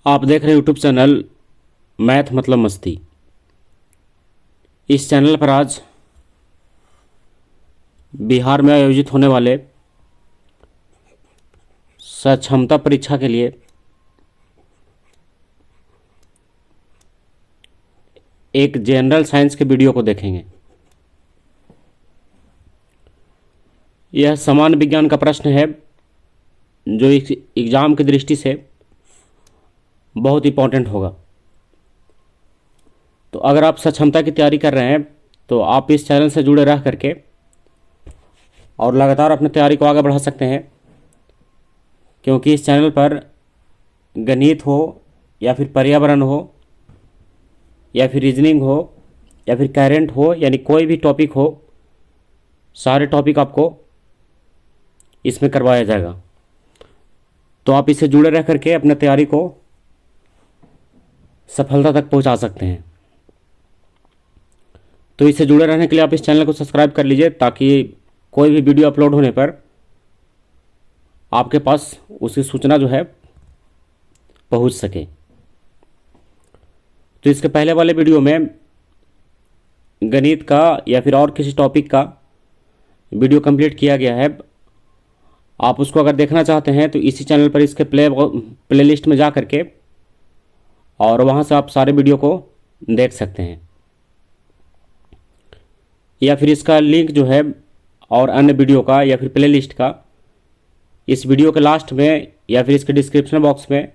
आप देख रहे हैं यूट्यूब चैनल मैथ मतलब मस्ती। इस चैनल पर आज बिहार में आयोजित होने वाले सक्षमता परीक्षा के लिए एक जनरल साइंस के वीडियो को देखेंगे। यह सामान्य विज्ञान का प्रश्न है जो इस एग्ज़ाम की दृष्टि से बहुत इंपॉर्टेंट होगा। तो अगर आप सक्षमता की तैयारी कर रहे हैं तो आप इस चैनल से जुड़े रह करके और लगातार अपनी तैयारी को आगे बढ़ा सकते हैं, क्योंकि इस चैनल पर गणित हो या फिर पर्यावरण हो या फिर रीजनिंग हो या फिर करंट हो, यानी कोई भी टॉपिक हो, सारे टॉपिक आपको इसमें करवाया जाएगा। तो आप इससे जुड़े रह करके अपने तैयारी को सफलता तक पहुंचा सकते हैं। तो इससे जुड़े रहने के लिए आप इस चैनल को सब्सक्राइब कर लीजिए, ताकि कोई भी वीडियो अपलोड होने पर आपके पास उसकी सूचना जो है पहुंच सके। तो इसके पहले वाले वीडियो में गणित का या फिर और किसी टॉपिक का वीडियो कंप्लीट किया गया है। आप उसको अगर देखना चाहते हैं तो इसी चैनल पर इसके प्लेलिस्ट में जा करके और वहाँ से आप सारे वीडियो को देख सकते हैं, या फिर इसका लिंक जो है और अन्य वीडियो का या फिर प्लेलिस्ट का इस वीडियो के लास्ट में या फिर इसके डिस्क्रिप्शन बॉक्स में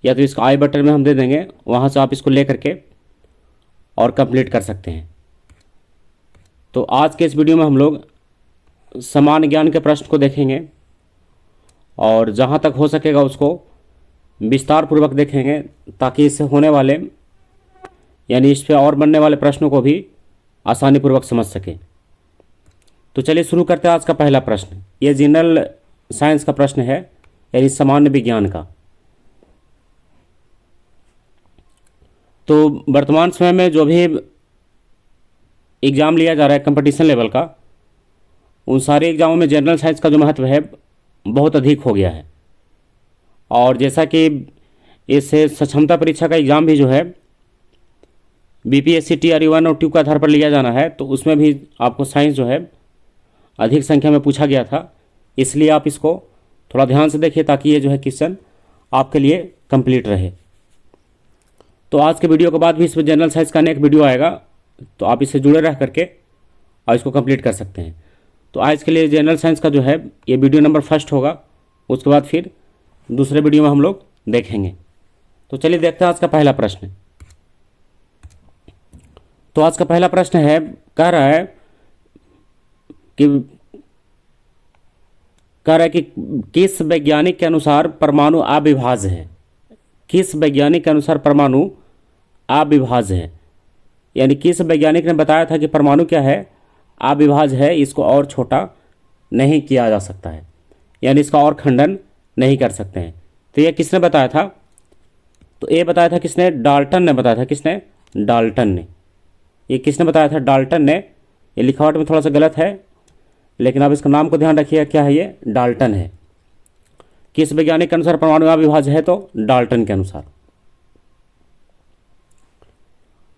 या तो इसका आई बटन में हम दे देंगे, वहाँ से आप इसको ले करके और कंप्लीट कर सकते हैं। तो आज के इस वीडियो में हम लोग सामान्य ज्ञान के प्रश्न को देखेंगे और जहाँ तक हो सकेगा उसको विस्तार पूर्वक देखेंगे, ताकि इससे होने वाले यानी इस पे और बनने वाले प्रश्नों को भी आसानी पूर्वक समझ सकें। तो चलिए शुरू करते हैं आज का पहला प्रश्न। ये जनरल साइंस का प्रश्न है, यानी सामान्य विज्ञान का। तो वर्तमान समय में जो भी एग्ज़ाम लिया जा रहा है कंपटीशन लेवल का, उन सारे एग्ज़ामों में जनरल साइंस का जो महत्व है बहुत अधिक हो गया है। और जैसा कि इस सक्षमता परीक्षा का एग्ज़ाम भी जो है बीपीएससी टीआरई 1 और 2 के आधार पर लिया जाना है, तो उसमें भी आपको साइंस जो है अधिक संख्या में पूछा गया था। इसलिए आप इसको थोड़ा ध्यान से देखिए, ताकि ये जो है क्वेश्चन आपके लिए कंप्लीट रहे। तो आज के वीडियो के बाद भी इसमें जनरल साइंस का अनेक वीडियो आएगा, तो आप इससे जुड़े रह करके और इसको कंप्लीट कर सकते हैं। तो आज के लिए जनरल साइंस का जो है ये वीडियो नंबर फर्स्ट होगा, उसके बाद फिर दूसरे वीडियो में हम लोग देखेंगे। तो चलिए देखते हैं आज का पहला प्रश्न। तो आज का पहला प्रश्न है, कह रहा है कि किस वैज्ञानिक के अनुसार परमाणु अविभाज्य है। किस वैज्ञानिक के अनुसार परमाणु अविभाज्य है, यानी किस वैज्ञानिक ने बताया था कि परमाणु क्या है, अविभाज्य है, इसको और छोटा नहीं किया जा सकता है, यानी इसका और खंडन नहीं कर सकते हैं। तो ये किसने बताया था? तो ये बताया था किसने? डाल्टन ने बताया था। किसने? डाल्टन ने। ये किसने बताया था? डाल्टन ने। ये लिखावट में थोड़ा सा गलत है, लेकिन आप इसका नाम को ध्यान रखिएगा, क्या है ये? डाल्टन है। किस वैज्ञानिक के अनुसार परमाणु अविभाज्य है? तो डाल्टन के अनुसार।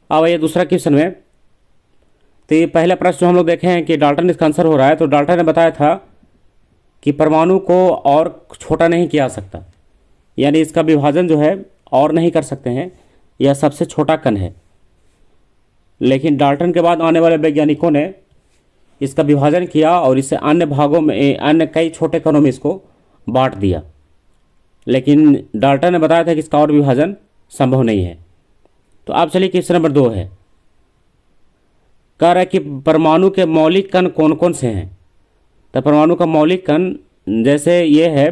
अब ये दूसरा क्वेश्चन में, तो ये पहला प्रश्न जो हम लोग देखे हैं कि डाल्टन इसका आंसर हो रहा है, तो डाल्टन ने बताया था कि परमाणु को और छोटा नहीं किया जा सकता, यानी इसका विभाजन जो है और नहीं कर सकते हैं, यह सबसे छोटा कण है। लेकिन डाल्टन के बाद आने वाले वैज्ञानिकों ने इसका विभाजन किया और इसे अन्य भागों में, अन्य कई छोटे कणों में इसको बांट दिया। लेकिन डाल्टन ने बताया था कि इसका और विभाजन संभव नहीं है। तो आप चलिए क्वेश्चन नंबर 2 है, कह रहा है कि परमाणु के मौलिक कण कौन कौन से हैं। तो परमाणु का मौलिक कण जैसे ये है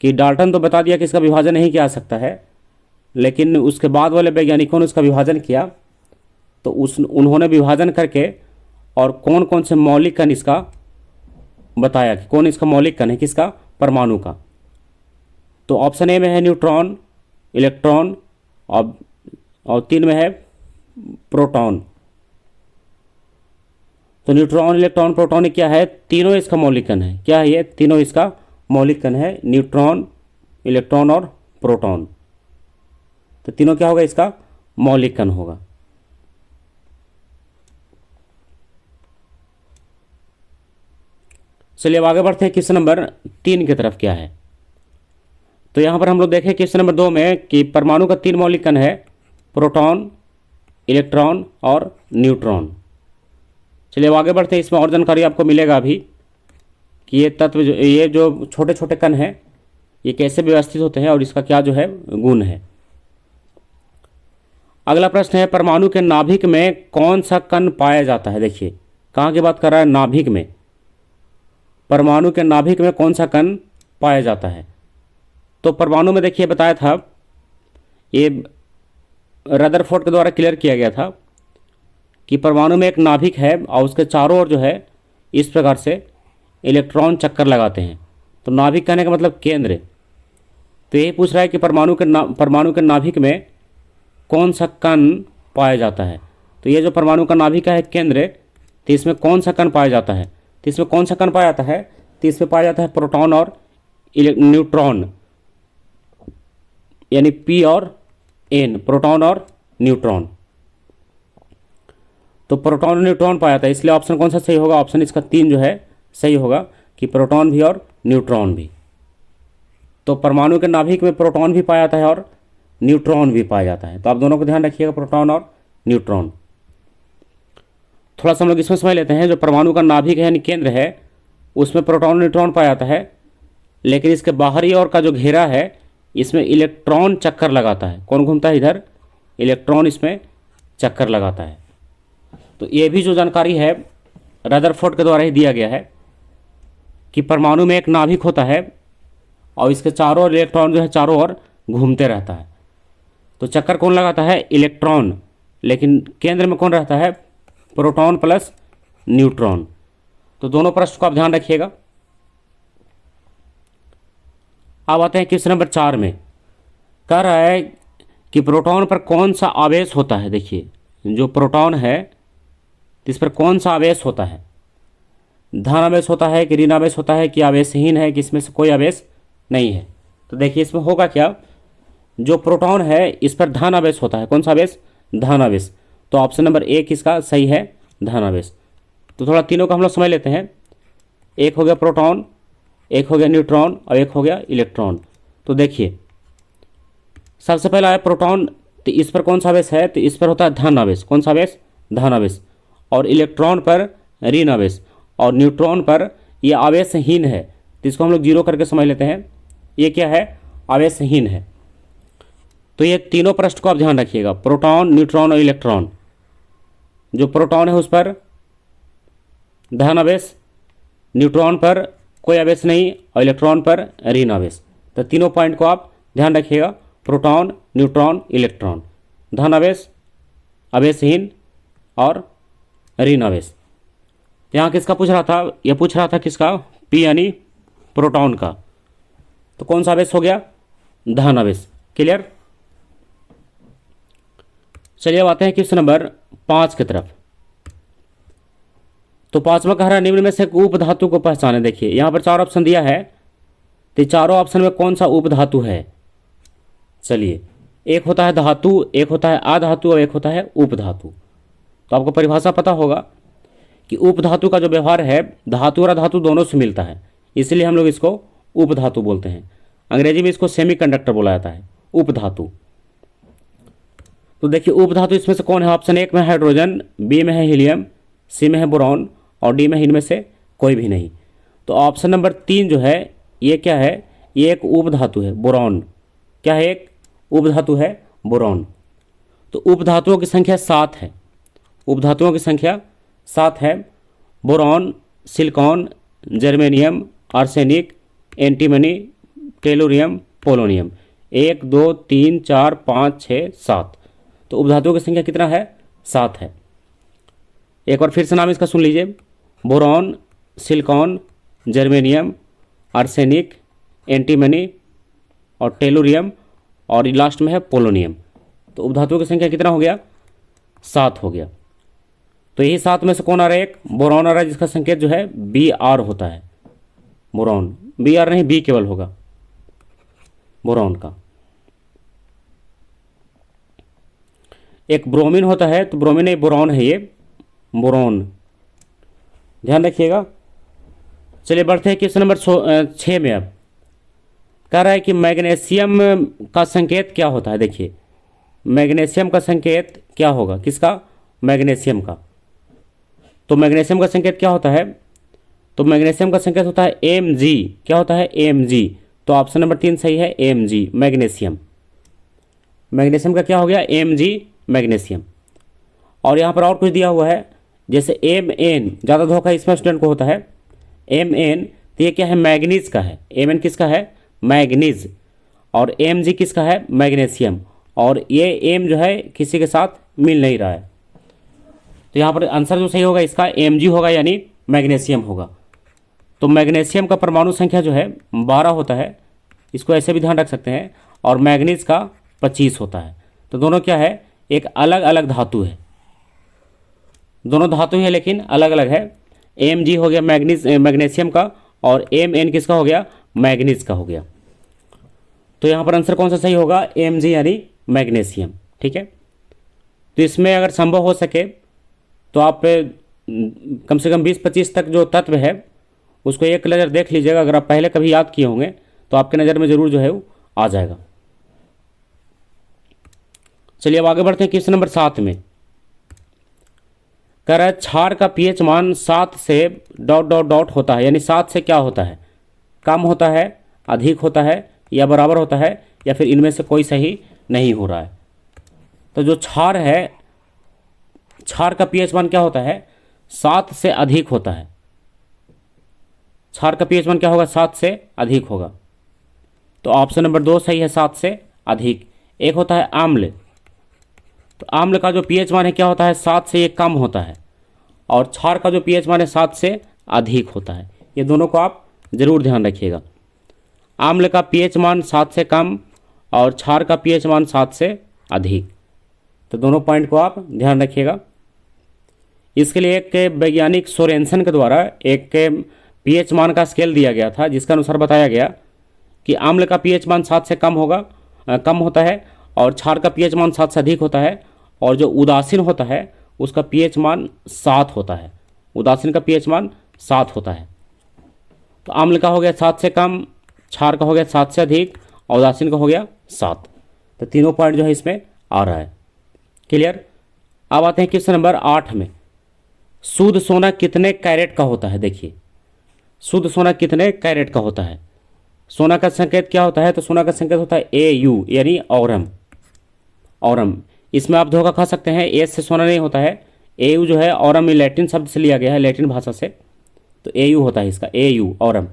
कि डाल्टन तो बता दिया कि इसका विभाजन नहीं किया जा सकता है, लेकिन उसके बाद वाले वैज्ञानिकों ने उसका विभाजन किया, तो उन्होंने विभाजन करके और कौन कौन से मौलिक कण इसका बताया कि कौन इसका मौलिक कण है, किसका? परमाणु का। तो ऑप्शन ए में है न्यूट्रॉन, इलेक्ट्रॉन और 3 में है प्रोटॉन। तो न्यूट्रॉन, इलेक्ट्रॉन, प्रोटॉन क्या है? तीनों इसका मौलिक कण है। क्या है ये? तीनों इसका मौलिक कण है, न्यूट्रॉन, इलेक्ट्रॉन और प्रोटॉन। तो तीनों क्या होगा, इसका मौलिक कण होगा। चलिए अब आगे बढ़ते हैं क्वेश्चन नंबर 3 की तरफ। क्या है, तो यहाँ पर हम लोग देखें क्वेश्चन नंबर 2 में कि परमाणु का 3 मौलिक कण है, प्रोटॉन, इलेक्ट्रॉन और न्यूट्रॉन। चलिए अब आगे बढ़ते हैं, इसमें और जानकारी आपको मिलेगा अभी कि ये तत्व ये जो छोटे छोटे कण हैं ये कैसे व्यवस्थित होते हैं और इसका क्या जो है गुण है। अगला प्रश्न है, परमाणु के नाभिक में कौन सा कण पाया जाता है। देखिए कहाँ की बात कर रहा है, नाभिक में। परमाणु के नाभिक में कौन सा कण पाया जाता है। तो परमाणु में देखिए बताया था, ये रदरफोर्ड के द्वारा क्लियर किया गया था कि परमाणु में एक नाभिक है और उसके चारों ओर जो है इस प्रकार से इलेक्ट्रॉन चक्कर लगाते हैं। तो नाभिक कहने का मतलब केंद्र। तो यही पूछ रहा है कि परमाणु के नाभिक में कौन सा कण पाया जाता है। तो ये जो परमाणु का नाभिक है केंद्र, तो इसमें कौन सा कण पाया जाता है। तो इसमें कौन सा कण पाया जाता है, तो इसमें पाया जाता है प्रोटॉन और न्यूट्रॉन, यानी पी और एन, प्रोटॉन और न्यूट्रॉन। तो प्रोटॉन और न्यूट्रॉन पाया जाता है, इसलिए ऑप्शन कौन सा सही होगा, ऑप्शन इसका 3 जो है सही होगा कि प्रोटॉन भी और न्यूट्रॉन भी। तो परमाणु के नाभिक में प्रोटॉन भी पाया जाता है और न्यूट्रॉन भी पाया जाता है। तो आप दोनों को ध्यान रखिएगा, प्रोटॉन और न्यूट्रॉन। थोड़ा सा हम लोग इसमें समझ लेते हैं, जो परमाणु का नाभिक है यानी केंद्र है उसमें प्रोटॉन और न्यूट्रॉन पाया जाता है, लेकिन इसके बाहरी ओर का जो घेरा है इसमें इलेक्ट्रॉन चक्कर लगाता है। कौन घूमता है इधर, इलेक्ट्रॉन इसमें चक्कर लगाता है। तो ये भी जो जानकारी है रदरफोर्ड के द्वारा ही दिया गया है कि परमाणु में एक नाभिक होता है और इसके चारों ओर इलेक्ट्रॉन जो है चारों ओर घूमते रहता है। तो चक्कर कौन लगाता है, इलेक्ट्रॉन, लेकिन केंद्र में कौन रहता है, प्रोटॉन प्लस न्यूट्रॉन। तो दोनों प्रश्न को आप ध्यान रखिएगा। अब आते हैं क्वेश्चन नंबर 4 में। कह रहा है कि प्रोटॉन पर कौन सा आवेश होता है। देखिए जो प्रोटॉन है इस पर कौन सा आवेश होता है, धन आवेश होता है कि ऋण आवेश होता है कि आवेशहीन है कि इसमें से कोई आवेश नहीं है। तो देखिए इसमें होगा क्या, जो प्रोटॉन है इस पर धन आवेश होता है। कौन सा आवेश, धन आवेश। तो ऑप्शन नंबर 1 इसका सही है, धन आवेश। तो थोड़ा तीनों को हम लोग समझ लेते हैं। एक हो गया प्रोटॉन, एक हो गया न्यूट्रॉन और एक हो गया इलेक्ट्रॉन। तो देखिए सबसे पहला है प्रोटॉन, तो इस पर कौन सा आवेश है, तो इस पर होता है धन आवेश। कौन सा आवेश, धन आवेश। और इलेक्ट्रॉन पर ऋण आवेश और न्यूट्रॉन पर यह आवेशहीन है। तो इसको हम लोग 0 करके समझ लेते हैं, ये क्या है, आवेशहीन है। तो ये तीनों प्रश्न को आप ध्यान रखिएगा, प्रोटॉन, न्यूट्रॉन और इलेक्ट्रॉन। जो प्रोटॉन है उस पर धन आवेश, न्यूट्रॉन पर कोई आवेश नहीं और इलेक्ट्रॉन पर ऋण आवेश। तो तीनों पॉइंट को आप ध्यान रखिएगा, प्रोटॉन, न्यूट्रॉन, इलेक्ट्रॉन, धन आवेश, आवेशहीन और ऋण आवेश। यहाँ किसका पूछ रहा था, यह पूछ रहा था किसका, पी यानी प्रोटॉन का। तो कौन सा आवेश हो गया, धन आवेश। क्लियर। चलिए अब आते हैं क्वेश्चन नंबर 5 की तरफ। तो 5वां कह रहा है निम्न में से एक उप धातु को पहचाने। देखिए यहाँ पर 4 ऑप्शन दिया है, तो चारों ऑप्शन में कौन सा उप धातु है। चलिए एक होता है धातु, एक होता है अधातु और एक होता है उप धातु। तो आपको परिभाषा पता होगा कि उप धातु का जो व्यवहार है धातु और अधातु दोनों से मिलता है, इसलिए हम लोग इसको उप धातु बोलते हैं। अंग्रेजी में इसको सेमीकंडक्टर बोला जाता है, उप धातु। तो देखिए उप धातु इसमें से कौन है, ऑप्शन 1 में हाइड्रोजन, बी में है हीलियम, सी में है बोरॉन और डी में इनमें से कोई भी नहीं। तो ऑप्शन नंबर 3 जो है ये क्या है, ये एक उप धातु है, बोरॉन। क्या है, एक उप धातु है, बोरॉन। तो उप धातुओं की संख्या 7 है, उप धातुओं की संख्या 7 है। Boron, silicon, germanium, arsenic, antimony, tellurium, polonium. 1 2 3 4 5 6 7। तो उप धातुओं की संख्या कितना है, 7 है। एक बार फिर से नाम इसका सुन लीजिए, boron, silicon, germanium, arsenic, antimony और टेलुरियम और लास्ट में है पोलोनियम। तो उप धातुओं की संख्या कितना हो गया, 7 हो गया। तो यही 7 में से कौन आ रहा है, एक बोरॉन आ रहा है जिसका संकेत जो है Br होता है, बोरॉन। Br नहीं, बी केवल होगा बोरॉन का। एक ब्रोमीन होता है, तो ब्रोमीन नहीं, बोरॉन है ये, बोरॉन, ध्यान रखिएगा। चलिए बढ़ते हैं क्वेश्चन नंबर 6 में। अब कह रहा है कि मैग्नीशियम का संकेत क्या होता है। देखिए मैग्नीशियम का संकेत क्या होगा, किसका, मैग्नीशियम का। तो मैग्नीशियम का संकेत क्या होता है, तो मैग्नीशियम का संकेत होता है Mg। क्या होता है, Mg। तो ऑप्शन नंबर 3 सही है, Mg, मैग्नीशियम। मैग्नीशियम का क्या हो गया, Mg, मैग्नीशियम। और यहाँ पर और कुछ दिया हुआ है, जैसे Mn, ज़्यादा धोखा इसमें स्टूडेंट को होता है। Mn, तो ये क्या है, मैग्नीज का है। Mn किसका है, मैग्नीज। और Mg किसका है, मैग्नीशियम। और ये M जो है किसी के साथ मिल नहीं रहा है, तो यहाँ पर आंसर जो सही होगा इसका Mg होगा, यानी मैग्नीशियम होगा। तो मैग्नीशियम का परमाणु संख्या जो है 12 होता है, इसको ऐसे भी ध्यान रख सकते हैं, और मैग्नीज का 25 होता है। तो दोनों क्या है, एक अलग अलग धातु है, दोनों धातु है लेकिन अलग अलग है। Mg हो गया मैग्नीशियम का, और Mn किसका हो गया, मैग्नीज का हो गया। तो यहाँ पर आंसर कौन सा सही होगा, Mg यानी मैग्नीशियम। ठीक है, तो इसमें अगर संभव हो सके तो आप कम से कम 20-25 तक जो तत्व है उसको एक नज़र देख लीजिएगा। अगर आप पहले कभी याद किए होंगे तो आपके नज़र में ज़रूर जो है वो आ जाएगा। चलिए अब आगे बढ़ते हैं क्वेश्चन नंबर 7 में। कह रहा है क्षार का पीएच मान 7 से डॉट डॉट डॉट होता है, यानी 7 से क्या होता है, कम होता है, अधिक होता है, या बराबर होता है, या फिर इनमें से कोई सही नहीं हो रहा है। तो जो क्षार है, क्षार का पीएच मान क्या होता है, 7 से अधिक होता है। क्षार का पीएच मान क्या होगा, 7 से अधिक होगा। तो ऑप्शन नंबर 2 सही है, 7 से अधिक। एक होता है आम्ल, तो आम्ल का जो पीएच मान है क्या होता है, 7 से ये कम होता है। और क्षार का जो पीएच मान है 7 से अधिक होता है। ये दोनों को आप जरूर ध्यान रखिएगा। आम्ल का पीएच मान 7 से कम और क्षार का पीएच मान 7 से अधिक। तो दोनों पॉइंट को आप ध्यान रखिएगा। इसके लिए एक वैज्ञानिक सोरेनसन के द्वारा एक पीएच मान का स्केल दिया गया था, जिसके अनुसार बताया गया कि आम्ल का पीएच मान 7 से कम होता है, और क्षार का पीएच मान 7 से अधिक होता है, और जो उदासीन होता है उसका पीएच मान 7 होता है। उदासीन का पीएच मान 7 होता है। तो आम्ल का हो गया 7 से कम, क्षार का हो गया 7 से अधिक, और उदासीन का हो गया 7। तो तीनों पॉइंट जो है इसमें आ रहा है। क्लियर। अब आते हैं क्वेश्चन नंबर 8 में। शुद्ध सोना कितने कैरेट का होता है। देखिए शुद्ध सोना कितने कैरेट का होता है। सोना का संकेत क्या होता है, तो सोना का संकेत होता है AU, यानी औरम। औरम, इसमें आप धोखा खा सकते हैं, एस से सोना नहीं होता है। AU जो है औरम, लैटिन शब्द से लिया गया है, लैटिन भाषा से, तो AU होता है इसका, AU, औरम।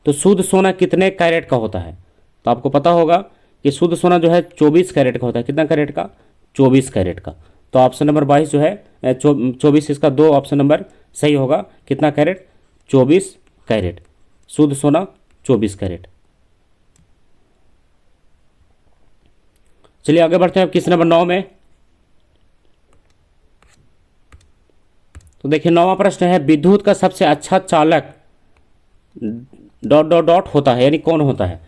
तो शुद्ध सोना कितने कैरेट का होता है, तो आपको पता होगा कि शुद्ध सोना जो है 24 कैरेट का होता है। कितना कैरेट का, 24 कैरेट का। तो ऑप्शन नंबर 22 जो है 24, इसका 2 ऑप्शन नंबर सही होगा। कितना कैरेट, 24 कैरेट। शुद्ध सोना 24 कैरेट। चलिए आगे बढ़ते हैं अब क्वेश्चन नंबर 9 में। तो देखिए 9वां प्रश्न है, विद्युत का सबसे अच्छा चालक डॉट डॉट डॉट होता है, यानी कौन होता है।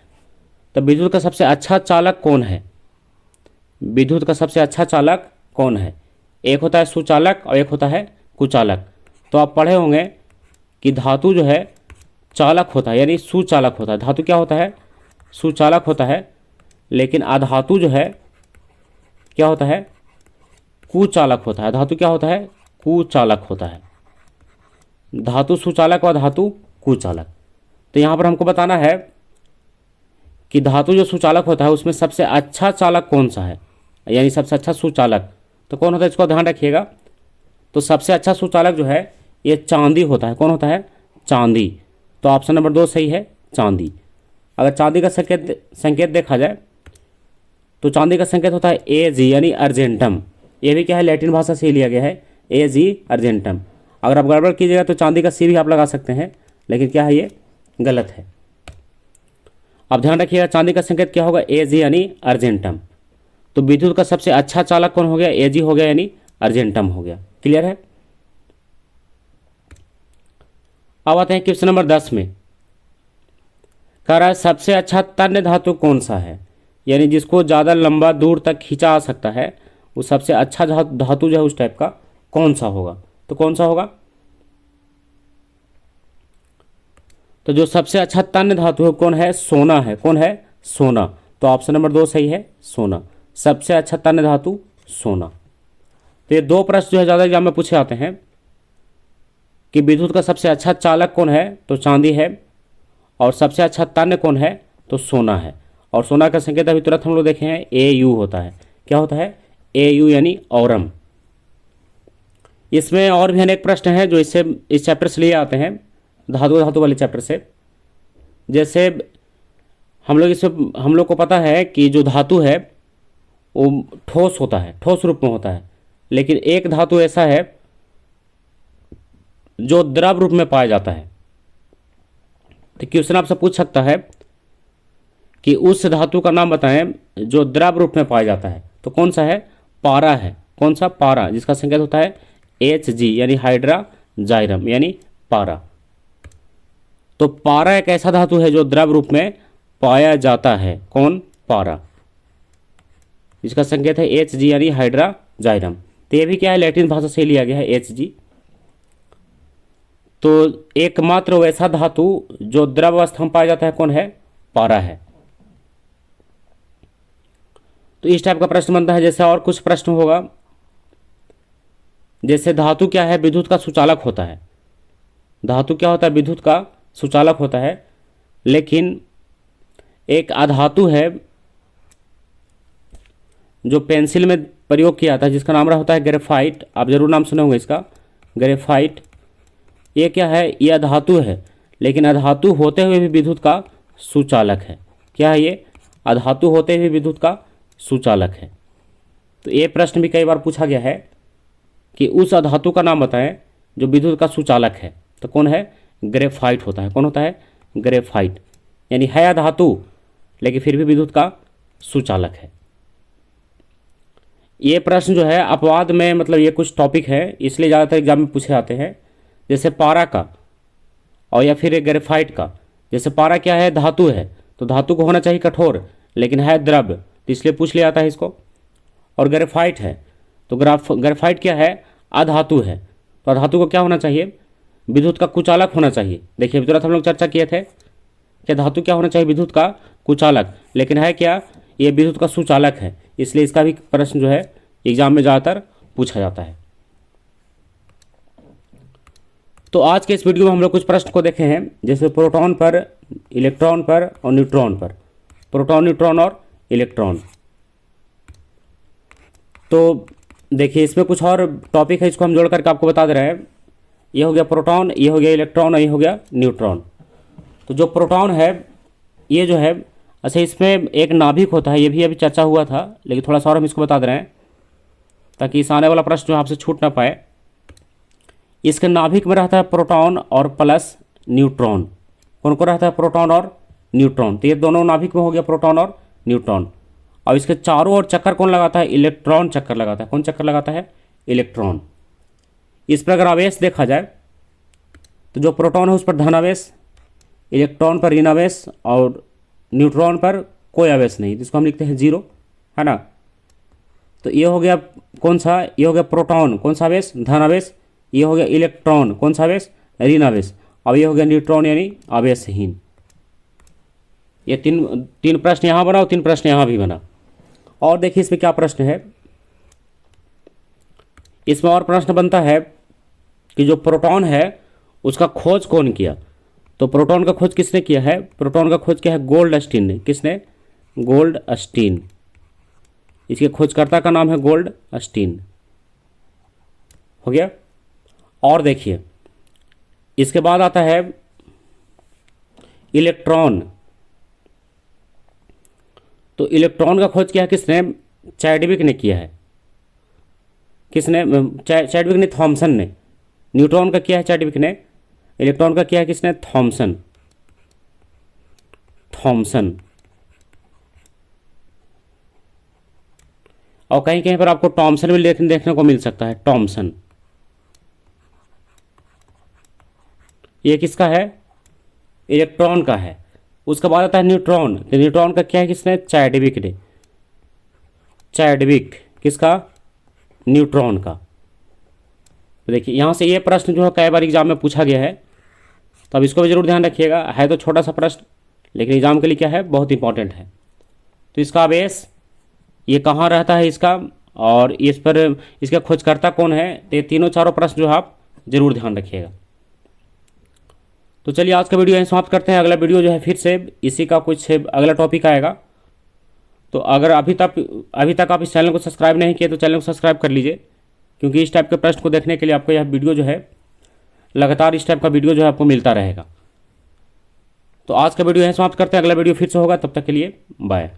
तो विद्युत का सबसे अच्छा चालक कौन है, विद्युत का सबसे अच्छा चालक कौन है। एक होता है सुचालक और एक होता है कुचालक। तो आप पढ़े होंगे कि धातु जो है चालक होता है, यानी सुचालक होता है। धातु क्या होता है, सुचालक होता है, लेकिन अधातु जो है क्या होता है, कुचालक होता है। धातु क्या होता है, कुचालक होता है। धातु सुचालक और धातु कुचालक। तो यहाँ पर हमको बताना है कि धातु जो सुचालक होता है उसमें सबसे अच्छा चालक कौन सा है, यानी सबसे अच्छा सुचालक तो कौन होता है, इसको ध्यान रखिएगा। तो सबसे अच्छा सुचालक जो है ये चांदी होता है। कौन होता है, चांदी। तो ऑप्शन नंबर 2 सही है, चांदी। अगर चांदी का संकेत देखा जाए तो चांदी का संकेत होता है Ag, यानी अर्जेंटम। ये भी क्या है, लैटिन भाषा से ही लिया गया है, Ag, अर्जेंटम। अगर आप गड़बड़ कीजिएगा तो चांदी का C भी आप लगा सकते हैं, लेकिन क्या है, ये गलत है। अब ध्यान रखिएगा चांदी का संकेत क्या होगा, Ag, यानी अर्जेंटम। तो विद्युत का सबसे अच्छा चालक कौन हो गया, Ag हो गया, यानी अर्जेंटम हो गया। क्लियर है। अब आते हैं क्वेश्चन नंबर 10 में। कह रहा है सबसे अच्छा तन्य धातु कौन सा है, यानी जिसको ज़्यादा लंबा दूर तक खींचा आ सकता है वो सबसे अच्छा धातु जो है उस टाइप का कौन सा होगा, तो कौन सा होगा? तो जो सबसे अच्छा तन्य धातु है कौन है? सोना है। कौन है? सोना। तो ऑप्शन नंबर 2 सही है, सोना। सबसे अच्छा तन्य धातु सोना। तो ये दो प्रश्न जो है ज़्यादा एग्जाम में पूछे जाते हैं कि विद्युत का सबसे अच्छा चालक कौन है, तो चांदी है। और सबसे अच्छा तन्य कौन है, तो सोना है। और सोना का संकेत अभी तुरंत हम लोग देखे हैं Au होता है। क्या होता है? Au यानी औरम। इसमें और भी अनेक प्रश्न हैं जो इससे इस चैप्टर से लिए आते हैं, धातु धातु वाले चैप्टर से। जैसे हम लोग को पता है कि जो धातु है वो ठोस होता है, ठोस रूप में होता है। लेकिन एक धातु ऐसा है जो द्रव रूप में पाया जाता है। तो क्वेश्चन आपसे पूछ सकता है कि उस धातु का नाम बताएं जो द्रव रूप में पाया जाता है। तो कौन सा है? पारा है। कौन सा? पारा, जिसका संकेत होता है Hg यानी हाइड्राजाइरम यानी पारा। तो पारा एक ऐसा धातु है जो द्रव रूप में पाया जाता है। कौन? पारा, जिसका संकेत है Hg यानी हाइड्राजाइरम। तो ये भी क्या है? लैटिन भाषा से लिया गया है Hg। तो एकमात्र वैसा धातु जो द्रव अवस्था में पाया जाता है कौन है? पारा है। तो इस टाइप का प्रश्न बनता है। जैसे और कुछ प्रश्न होगा, जैसे धातु क्या है? विद्युत का सुचालक होता है। धातु क्या होता है? विद्युत का सुचालक होता है। लेकिन एक अधातु है जो पेंसिल में प्रयोग किया था, जिसका नाम रहा होता है ग्रेफाइट। आप जरूर नाम सुने होंगे इसका, ग्रेफाइट। ये क्या है? ये अधातु है, लेकिन अधातु होते हुए भी विद्युत का सुचालक है। क्या है ये? अधातु होते हुए विद्युत का सुचालक है। तो ये प्रश्न भी कई बार पूछा गया है कि उस अधातु का नाम बताएं जो विद्युत का सुचालक है। तो कौन है? ग्रेफाइट होता है। कौन होता है? ग्रेफाइट। यानी है अधातु लेकिन फिर भी विद्युत का सुचालक है। ये प्रश्न जो है अपवाद में, मतलब ये कुछ टॉपिक है इसलिए ज़्यादातर एग्जाम में पूछे जाते हैं। जैसे पारा का और या फिर ग्रेफाइट का। जैसे पारा क्या है? धातु है, तो धातु को होना चाहिए कठोर, लेकिन है द्रव, तो इसलिए पूछ लिया जाता है इसको। और ग्रेफाइट है, तो ग्रेफाइट क्या है? अधातु है, तो अधातु को क्या होना चाहिए? विद्युत का कुचालक होना चाहिए। देखिए अभी तुरंत हम लोग चर्चा किए थे कि धातु क्या होना चाहिए? विद्युत का कुचालक, लेकिन है क्या? ये विद्युत का सुचालक है। इसलिए इसका भी प्रश्न जो है एग्जाम में ज़्यादातर पूछा जाता है। तो आज के इस वीडियो में हम लोग कुछ प्रश्न को देखे हैं, जैसे प्रोटॉन पर, इलेक्ट्रॉन पर और न्यूट्रॉन पर। प्रोटॉन, न्यूट्रॉन और इलेक्ट्रॉन। तो देखिए इसमें कुछ और टॉपिक है, इसको हम जोड़ करके आपको बता दे रहे हैं। ये हो गया प्रोटॉन, ये हो गया इलेक्ट्रॉन और ये हो गया न्यूट्रॉन। तो जो प्रोटॉन है ये जो है, अच्छा इसमें एक नाभिक होता है, ये भी अभी चर्चा हुआ था, लेकिन थोड़ा सा और हम इसको बता दे रहे हैं ताकि इस आने वाला प्रश्न जो आपसे छूट ना पाए। इसके नाभिक में रहता है प्रोटॉन और प्लस न्यूट्रॉन। कौन को रहता है? प्रोटॉन और न्यूट्रॉन। तो ये दोनों नाभिक में हो गया प्रोटॉन और न्यूट्रॉन। और इसके चारों ओर चक्कर कौन लगाता है? इलेक्ट्रॉन चक्कर लगाता है। कौन चक्कर लगाता है? इलेक्ट्रॉन। इस पर अगर आवेश देखा जाए तो जो प्रोटॉन है उस पर धनावेश, इलेक्ट्रॉन पर ऋण आवेश और न्यूट्रॉन पर कोई आवेश नहीं, जिसको हम लिखते हैं जीरो, है ना। तो ये हो गया कौन सा? ये हो गया प्रोटॉन, कौन सा आवेश? धन आवेश। ये हो गया इलेक्ट्रॉन, कौन सा आवेश? ऋण आवेश। और ये हो गया न्यूट्रॉन यानी आवेशहीन। ये तीन प्रश्न यहाँ बना और 3 प्रश्न यहाँ भी बना। और देखिए इसमें क्या प्रश्न है। इसमें और प्रश्न बनता है कि जो प्रोटॉन है उसका खोज कौन किया? तो प्रोटॉन का खोज किसने किया है? प्रोटॉन का खोज किया है गोल्डस्टीन ने। किसने? गोल्डस्टीन। इसके खोजकर्ता का नाम है गोल्डस्टीन। हो गया। और देखिए इसके बाद आता है इलेक्ट्रॉन। तो इलेक्ट्रॉन का खोज किया है किसने? चैडविक ने किया है। किसने? चैडविक ने, थॉमसन ने। न्यूट्रॉन का किया है चैडविक ने, इलेक्ट्रॉन का किया है किसने? थॉमसन। और कहीं कहीं पर आपको टॉमसन भी देखने को मिल सकता है, टॉमसन। ये किसका है? इलेक्ट्रॉन का है। उसके बाद आता है न्यूट्रॉन। तो न्यूट्रॉन का क्या है किसने? चैडविक ने। चैडविक। किसका? न्यूट्रॉन का। तो देखिए यहाँ से ये प्रश्न जो है कई बार एग्जाम में पूछा गया है, तो अब इसको भी जरूर ध्यान रखिएगा। है तो छोटा सा प्रश्न, लेकिन एग्जाम के लिए क्या है, बहुत इंपॉर्टेंट है। तो इसका बेस ये कहाँ रहता है इसका, और इस पर इसका खोजकर्ता कौन है, तो ये तीनों चारों प्रश्न जो है आप जरूर ध्यान रखिएगा। तो चलिए आज का वीडियो यहीं समाप्त करते हैं। अगला वीडियो जो है फिर से इसी का कुछ अगला टॉपिक आएगा। तो अगर अभी तक आप इस चैनल को सब्सक्राइब नहीं किए तो चैनल को सब्सक्राइब कर लीजिए, क्योंकि इस टाइप के प्रश्न को देखने के लिए आपको यह वीडियो जो है लगातार इस टाइप का वीडियो जो है आपको मिलता रहेगा। तो आज का वीडियो यहीं समाप्त करते हैं। अगला वीडियो फिर से होगा, तब तक के लिए बाय।